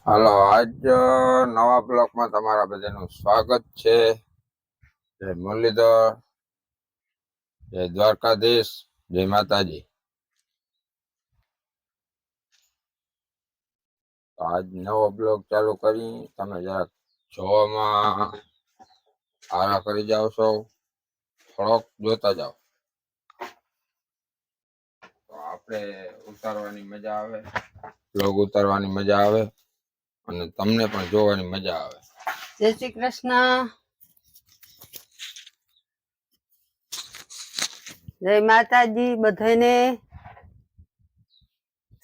હાલો, આજ નવા બ્લોકમાં તમારા બધાનું સ્વાગત છે. જય મુરલીધર, જય દ્વારકાધીશ, જય માતાજી. તો આજ નવો બ્લોક ચાલુ કરી તમે જરાક જોવામાં આરા કરી જાઓ છો, થોડોક જોતા જાઓ તો આપણે ઉતારવાની મજા આવે, બ્લોગ ઉતારવાની મજા આવે અને તમને પણ જોવાની મજા આવે. જય શ્રી કૃષ્ણ, જય માતાજી. બધાને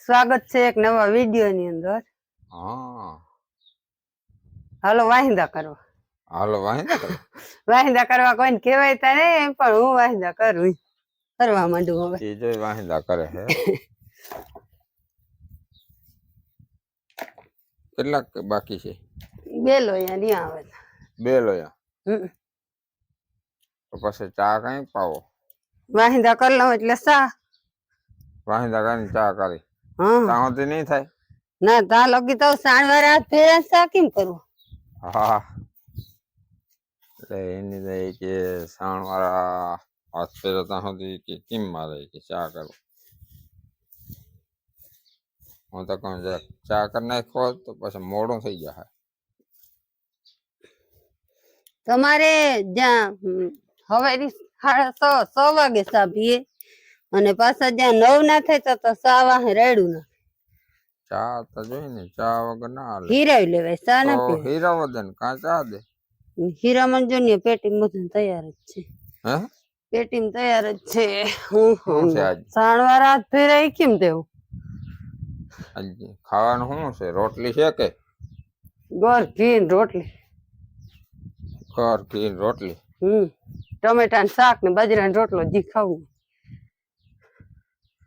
સ્વાગત છે એક નવા વિડીયો ની અંદર. હા, હાલો વાહિંદા કરવા. હાલો વાહિંદા કરો. વાહિંદા કરવા કોઈને કહેવાય તા નહીં, પણ હું વાહિંદા કરું, કરવા માંડું હવે. એ જોઈ વાહિંદા કરે છે. કેટલાક બાકી છે? બે લોયા નહીં આવે. બે લોયા. તો પછી ચા કઈ પાવો? વાહિંદા કરી લઉં એટલે સા. વાહિંદા કરીને ચા કરી. હા, ત્યાં સુધી નહીં થાય. ના ત્યાં લગી તો સાણવાર હાથ ફેરા સા કેમ કરવું? હા, એટલે એની તો કે સાણ વાળા હાથ ફેરે ત્યાં સુધી કે કેમ મારે કે ચા કરું. હું તો કહું ચા કરી નાખો તો પછી મોડું થઈ જાય. તમારે જ્યાં હવે 6 વાગે સા પીએ અને પાછા જ્યાં 9 ના થાય તો સા વાહે રેડું ના. ચા તો જોઈ ને, ચા વગર ના હાલે. હીરાવી લેવાય, સા ના તો પીવાય. હીરાવો દે ને કાં ચા દે. હીરામણ જો ને પેટી બધું તૈયાર જ છે. હે પેટી તૈયાર જ છે. શું છે આજ? સાણવાર હાથ ફેરાય કેમ તેવું? ખાવાનું શું છે? રોટલી છે કે ગોળ ઘી ને રોટલી? ઘર ઘી રોટલી. ટમેટા ને શાક ને બાજરાનો રોટલો જી ખાવું.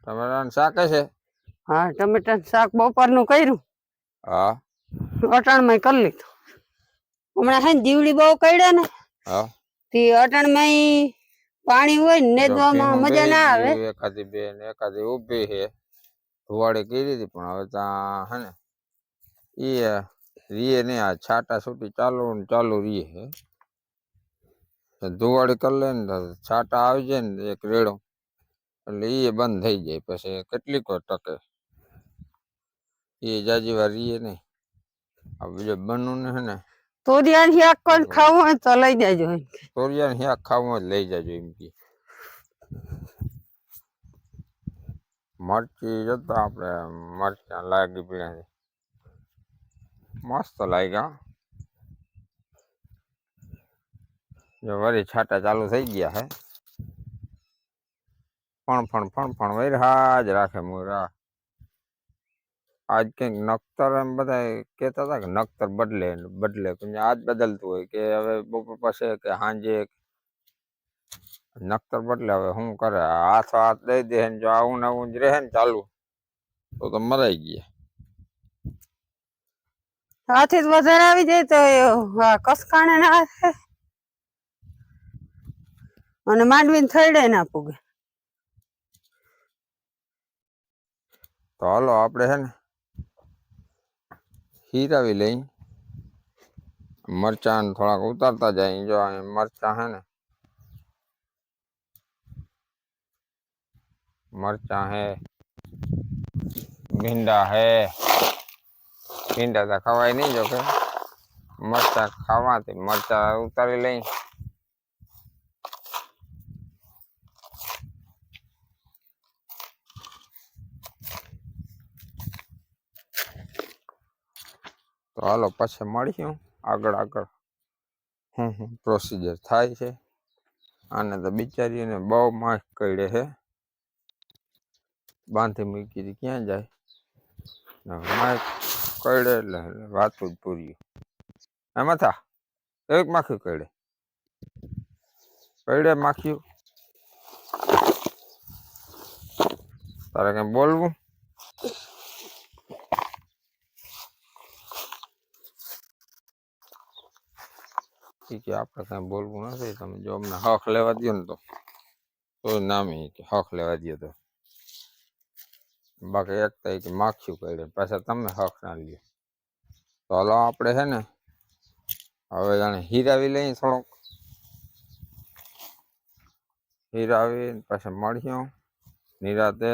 ટમેટાનું શાક છે? હા, ટમેટા ને શાક બપોરનું કર્યું. હા, અટાણમાં કરી લીધું. હમણાં હે જીવડી બહુ કડ્યા ને. હા, તે અટાણમાં પાણી હોય ને નેદવામાં મજા ના આવે. એકાદી બેન એકાદી ઊભી છે, ધુવાડી કરી હતી પણ હવે ત્યાં હે ને એ રીએ નહીં. આ છાટા છૂટી ચાલુ ને ચાલુ રીએ છે. ધુવાડી કરી લે ને છાટા આવી જાય ને એક રેડો એટલે એ બંધ થઈ જાય. પછી કેટલીક વાર ટકે એ જાજી વાર રીએ નહીં. આ બીજો બનવું ને હે ને તોરિયાનું શાક કોઈ ખાવું હોય તો લઈ જાજો. તોરિયાનું શાક ખાવું હોય લઈ જાજો એમ કે. મરચી જતા આપણે મરચા લાગી પીડા મસ્ત લાગ્યા. જો વળી છાટા ચાલુ થઈ ગયા હે. પણ વૈરા જ રાખે મોરા. આજ કંઈક નખતર એમ બધા કહેતા હતા કે નખતર બદલે આજ બદલતું હોય કે હવે બપોર પાસે કે સાંજે નખતર બદલે. હવે શું કરે? હાથ દઈ દે ને જો આવું ને આવું જ રહે ને ચાલુ તો મરાઈ ગયા. હાથી વધારે આવી જાય તો કસકાણે ના અને માંડવીને થઈડે ના પૂગે. તો હાલો આપણે છે ને હીરાવી લઈ. મરચાં થોડાક ઉતારતા જાય. જો મરચાં હે ને મરચાં હે, ભીંડા હે. ભીંડા તો ખવાય નહીં, જો કે મરચાં ખાવાથી મરચાં ઉતારી લઈ. તો હાલો પછી મળીશું આગળ પ્રોસીજર થાય છે. આને તો બિચારીને બહુ માખ કરડે છે. બાંધી મૂકી હતી ક્યાં જાય? માખ કરડે એટલે વાતું જ પૂરી. એમાં થા એક માખી કરડે માખ્યું. તારે કઈ બોલવું? કે આપણે કઈ બોલવું નથી. તમે જો અમને હક લેવા દો ને તો નામી કે હક લેવા દો તો બાકી એક તો કે માખ્યું કરડે પાછા તમે હક ના લ્યો. તો હાલો આપણે છે ને હવે જાણે હીરાવી લઈએ થોડોક, હીરાવી પછી મળ્યો નિરાતે.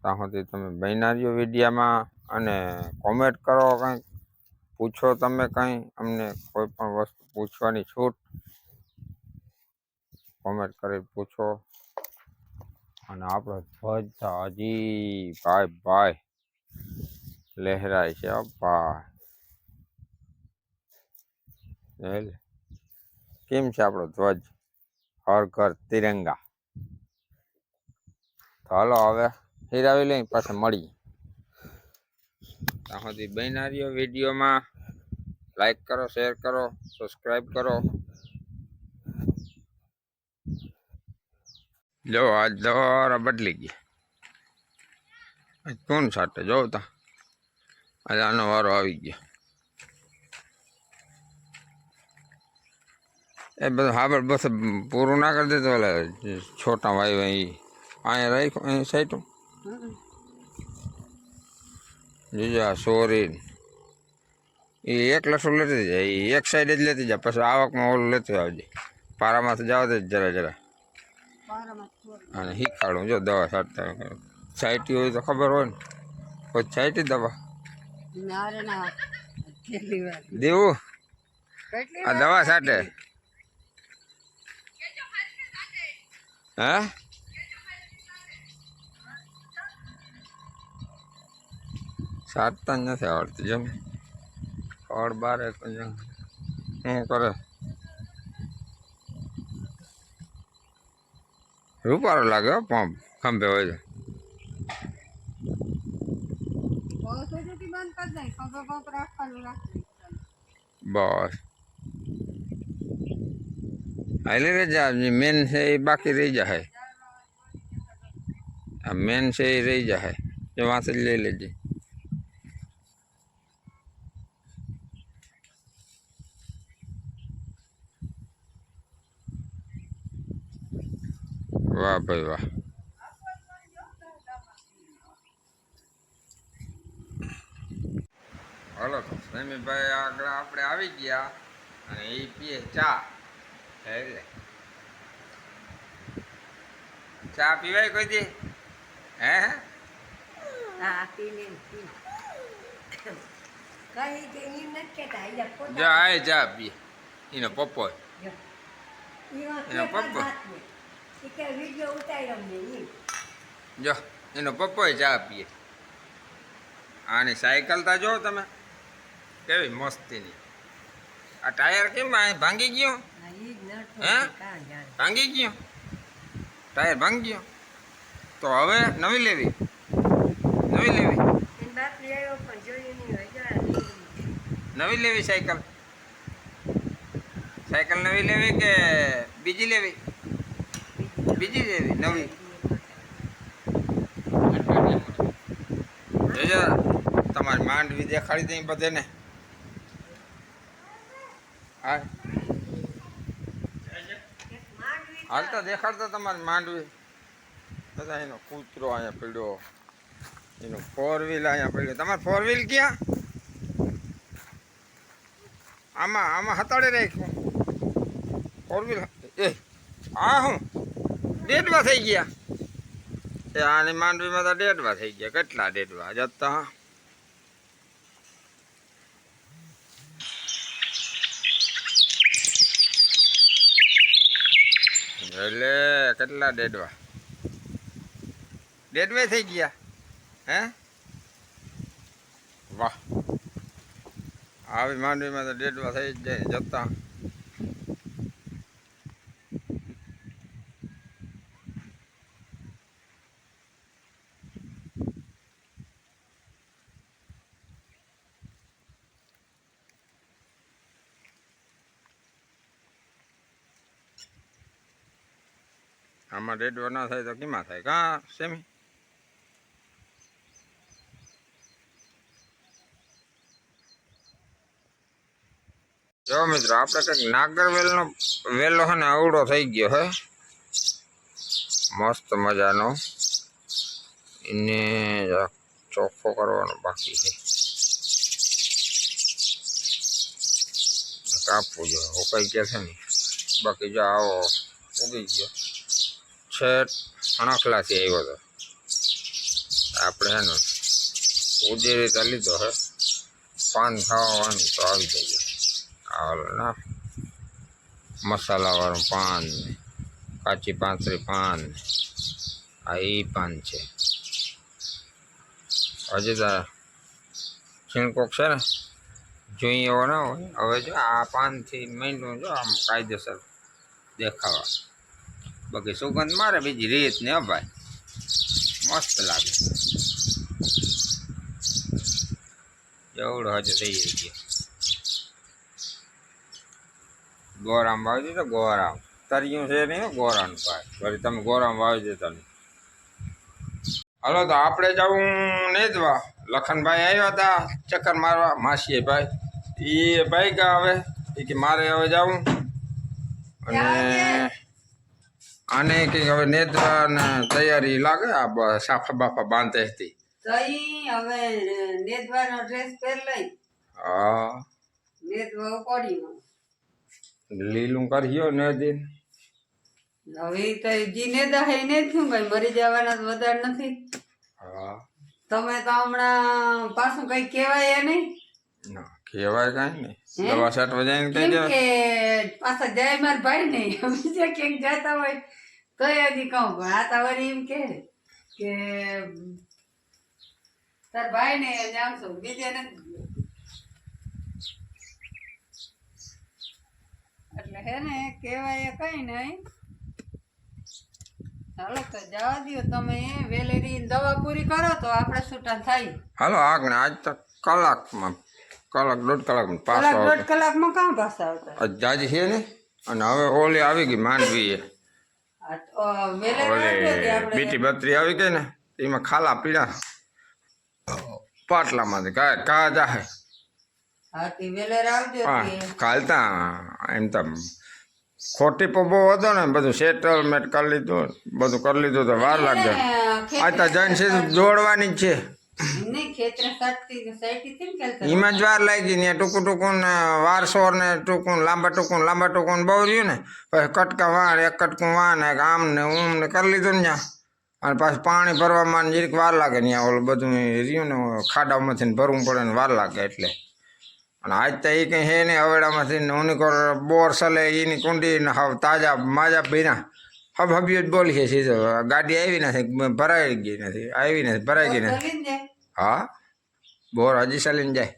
ત્યાં સુધી તમે બન્યા રહ્યો વિડીયામાં અને કોમેન્ટ કરો, કંઈક પૂછો તમે કંઈ, અમને કોઈ પણ વસ્તુ પૂછવાની છૂટ, કોમેન્ટ કરી પૂછો. અને આપણો ધ્વજ હજી ભાઈ લહેરાય છે ભાઈ. કેમ છે આપણો ધ્વજ? હર ઘર તિરંગા. તો હાલો હવે હીરાવી લઈ પાછા મળીએ. ત્યાં સુધી બન્યા રહ્યો વિડીયોમાં. લાઈક કરો, શેર કરો, સબસ્ક્રાઈબ કરો. જો આજ દવા બદલી ગઈ. કોણ સાથે જોઉં તા આજે આનો વારો આવી ગયો. એ બધું હા બસ પૂરું ના કરી દેતો એટલે છોટા ભાઈ ભાઈ અહીંયા રાખ્યું અહીં સાઈટું જોજો. આ સોરી એ એક લસું લેતી જાય, એ એક સાઈડ જ લેતી જાય, પછી આવકમાં ઓલું લેતું આવજે. પારામાંથી જવા દે જરા જરા અને શીખાડું. જો દવા છાંટતા છાંટી હોય તો ખબર હોય ને, કોઈ છાંટી દવા દેવું આ દવા છાંટે. હે છાંટતા જ નથી આવડતી. જેમ ખડ બારે શું કરે, રૂપારો લાગે પંપ ખંભે હોય તો. બસ હાલી રહી જાય. મેન છે એ બાકી રહી જાય. આ મેન છે એ રહી જાય. જો વાંસ જ લઈ લેજે. વાહ ભાઈ વાહ. હાલો સમીભાઈ આગળ આપણે આવી ગયા અને એ પીએ ચા. એટલે ચા પીવાય કોઈ દી? હે જો આ ચા પીએ. એનો પપ્પો જો એનો પપ્પો ચા પીએ. આની સાયકલ તા જો તમે કેવી મસ્તીની. આ ટાયર કેમ ભાંગી ગયો? હે ભાંગી ગયો? ટાયર ભાંગી ગયો તો હવે નવી લેવી? નવી લેવી? નવી લેવી સાયકલ? સાયકલ નવી લેવી કે બીજી લેવી? બીજી લેવી નવી? જોજો તમારી માંડવી દેખાડી દઈ બધાને. હા હાલ તો દેખાડતો તમારી માંડવી. બધા એનો કૂતરો અહીંયા પડ્યો, એનો 4 વ્હીલ અહીંયા પડ્યો. તમારે 4 વ્હીલ ક્યાં? આમાં આમાં હતાડે રાખ્યું 4 વ્હીલ. એ આ હું ડેડવા થઈ ગયા? એ આની માંડવીમાં તો ડેડવા થઈ ગયા. કેટલા ડેડવા જતા? એટલે કેટલા ડેડવા થઈ ગયા? હે વાહ. આવી માંડવીમાં તો ડેડવા થઈ જ જાય જતા. આમાં ડેડવા ના થાય તો કેમાં થાય? કાં સેમી? જો મિત્રો આપણે કંઈક નાગરવેલનો વેલો છે ને અવડો થઈ ગયો હે મસ્ત મજાનો. એને ચોખ્ખો કરવાનો બાકી છે, કાપવું જોઈએ હોકાઈ ગયા છે ને. બાકી જો આવો ઉગી ગયો છેટ અણખલાથી આવ્યો હતો. આપણે હે ને ઉજી રીતે લીધો હે, પાન ખાવાનું તો આવી જાય. હાલ ના મસાલાવાળું પાન, કાચી પાંતરી પાન, આ એ પાન છે. હજી તો છીણકોક છે ને જોઈ એવો ના હોય. હવે જો આ પાનથી માંડ્યું જો આમ કાયદેસર દેખાવા. બાકી સુગંધ મારે બીજી રીત ને ભાઈ મસ્ત લાગે. એવડો હજુ થઈ ગયો. ગોરામ વાવી દીધો, ગોરામ તરિયું છે નહીં ગોરાનું ભાઈ. વળી તમે ગોરામ વાવી દેતા નહીં. હાલો તો આપણે જવું નેદવા. લખનભાઈ આવ્યા હતા ચક્કર મારવા, માસીએ ભાઈ એ ભાઈ ગયા હવે એ કે મારે હવે જવું. અને આને કંઈક હવે નેદવા ને તૈયારી લાગે. આ સાફા બાફા બાંધે હતી. હવે નેદવાનો ડ્રેસ પહેર લઈ. હા નેદવા પડી લીલું કર્યો ને દિન. હવે તો જી નેદા હે ને થયું કઈ મરી જવાના તો વધારે નથી. હા તમે તો હમણાં પાછું કઈ કહેવાય નહીં. ના કહેવાય કાંઈ નહીં. દવા છાંટવા જાય ને કઈ કેમ કે પાછા જાય મારા ભાઈ ને બીજા ક્યાંક જતા હોય તો હજી કહું. પણ આ તો વળી એમ કે તાર ભાઈ ને જામ છું બીજે નથી. એટલે હે ને કહેવાય કઈ નહીં. હાલો તો જવા દો તમે. વેલેરી દવા પૂરી કરો તો આપણે છૂટા થાય. હાલો આગળ આજ તો કલાકમાં દોઢ કલાકમાં કલાક પાછો દોઢ કલાકમાં કાં પાછા આવતા? જાજી છે ને. અને હવે ઓલી આવી ગઈ માંડવી એ આ તો વેલેરી આવજો કે આપણે બીટી બત્રી આવી ગઈ ને એમાં ખાલા પીડા પાટલામાંથી કા જાહે. હા તે વેલેર આવજો હા કે કાલતા એમ તો ખોટી પર બહુ હતો ને બધું સેટલમેન્ટ કરી લીધું, બધું કરી લીધું તો વાર લાગશે. આ તો જઈને સીધું જોડવાની જ છે. નહીં ખેતરે સાઈટી થી ને કેલતા એમાં જ વાર લાગી ને ટૂંકું ટૂંકું ને વારસોર ને ટૂંકું લાંબા ટૂંકું બહુ રહ્યું ને. પછી કટકા વાણ એક કટકું વાણ એક આમ ને ઊમ ને કરી લીધું ને ત્યાં. અને પાછું પાણી ભરવામાં જીરીક વાર લાગે ને ત્યાં ઓલું બધું રહ્યું ને ખાડામાંથી ને ભરવું પડે ને વાર લાગે એટલે. અને આજ તો એ કંઈ હે નહીં હવેડામાંથી ઉનીકોર બોર સલે એની કુંડી ને હવે તાજા માજા ભીના હબીઓ જ બોલી છે સીધો. ગાડી આવી નથી, ભરાઈ ગઈ નથી, આવી નથી, ભરાઈ ગઈ નથી. ચલીને જાય. હા બોર હજી ચાલીને જાય.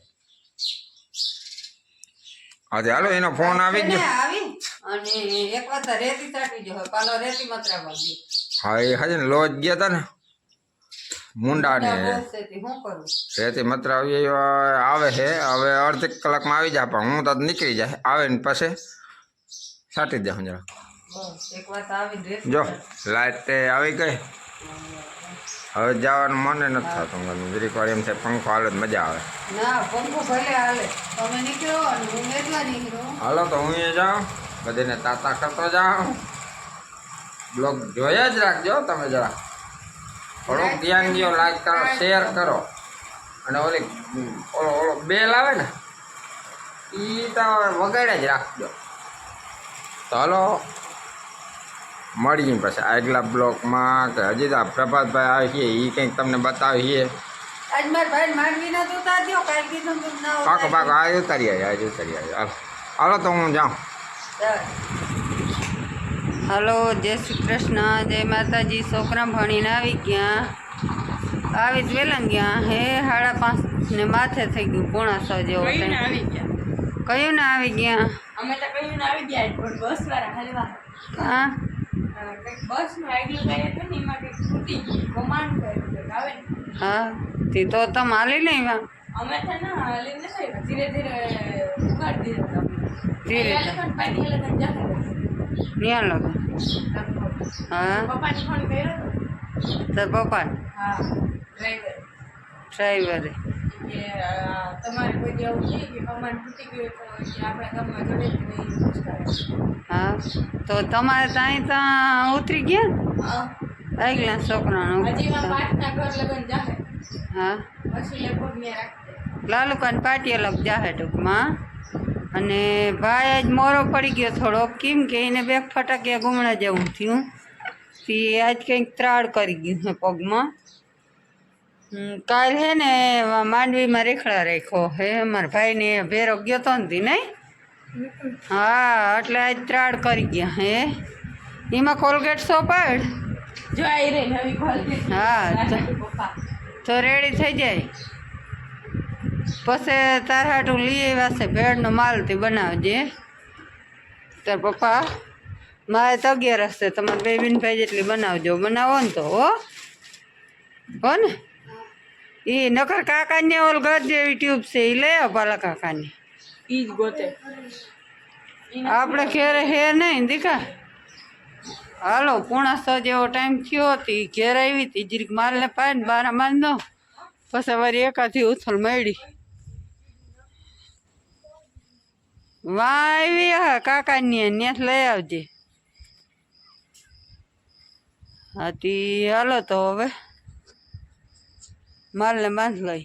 હા હાલો એનો ફોન આવી છે ને ગયો. આવી અને એક વાર રેતી ચાટી જો પાલો રેતી મતરાવા ગયો. હા એ હજે ને લોજ ગયા હતા ને મુંડા ને શું કરું? રેતી મતરા આવે છે. હવે અડધી કલાકમાં આવી જાય પણ હું તો નીકળી જાય. આવે ને પછી છાંટી દે જરા. બસ એક વાર આવી ડ્રેસ જો લાઈટ આવી ગઈ. હવે જવાનું મને નથી થતું. જરીક વાર એમ થાય પંખો હાલે તો મજા આવે. ના પંખો ભલે હાલે. તમે નીકળો અને હું એટલા નીકળો. હાલો તો હું એ જાઉં બધીને તાતા કરતો જાઉં. બ્લોગ જોયા જ રાખજો તમે જરા. થોડુંક ધ્યાન દો, લાઈક કરો, શેર કરો. અને ઓલી ઓલો બેલ આવે ને એ તો વગાડ્યા જ રાખજો. તો હાલો મળીએ પછી આગલા બ્લોકમાં. કે હજી તો પ્રભાતભાઈ આવે છે એ કંઈક તમને બતાવીએ. આજ મારા ભાઈ માંડવી ના જોતા દો કાલ કીધું તું ના પાકો પાકો આ ઉતારી આવી, આજે ઉતારી આવી. હાલો હાલો તો હું જાઉં. હલો જય શ્રી કૃષ્ણ, જય માતાજી. છોકરા ભણીને આવી ગયા. આવી જ વેલા ગયા હે 5:30 ને માથે થઈ ગયું. 5:45 જેવો કયું ને time. આવી ગયા કયું ને આવી ગયા? અમે તો કયું ને આવી ગયા પણ બસ વાળા હલવા હા કંઈક બસ નું આગલું ગયા હતું ને એમાં કંઈક તૂટી ગયું કમાન કર્યું આવે ને હા તે તો તમે હાલી નહીં વા અમે તો ના હાલી નથી ધીરે ધીરે ઉગાડી દીધા ધીરે પાણી લગન જાહે ત્યાં લગો. હા પપ્પાને ફોન કર્યો તો પપ્પા હા ડ્રાઈવર ડ્રાઈવરે કે તમારે કોઈ જેવું છે કે કમાન તૂટી ગયું તો આપણા ગામમાં જોડે જ નહીં પૂછતા હા તો તમારે ત્યાં ઉતરી ગયા હા આગલા છોકરાનો હજી માં 5 ના ઘર લગન જાહે હા પછી લગભગ મેં રાખી દે. લાલુકાન પાટી અલગ જાહે ટૂંકમાં. અને ભાઈ આજ મોરો પડી ગયો થોડો, કેમ કે એને બે ફટાકિયા ગુમણા જેવું થયું. તે આજ કંઈક ત્રાળ કરી ગયું છે પગમાં. કાલ હે ને માંડવીમાં રેખડા રાખ્યો હે મારા ભાઈને ભેરો ગયો તો ને નહીં. હા એટલે આજ ત્રાળ કરી ગયા હે. એમાં કોલગેટ સોપાડ જો આવી રહી નવી ખોલતી. હા પપ્પા તો રેડી થઈ જાય. પછી તાર હાટું લઈ આવ્યા છે ભેળનો માલ તે બનાવજે. તાર પપ્પા મારે તો 11 હશે, તમારે બે બિનભાઈ જેટલી બનાવજો. બનાવો ને તો હો ને. એ નકર કાકાને ઓલ ઘર જેવી ટ્યુબ છે એ લઈ આવો પાલા કાકાની. ઈ જ ગોતે. આપણે ઘેરે હે નહીં દીકા. હાલો 6:45 જેવો ટાઈમ થયો હતી, ઘેર આવી હતી જીરીક માલને પાય ને બારા માંદો, પછી વળી એકાથી ઉથલ મળી વાં આવી હા કાકાની ન્યાસ લઈ આવજે. હા તી હાલો તો હવે માલને બાંધ લઈ.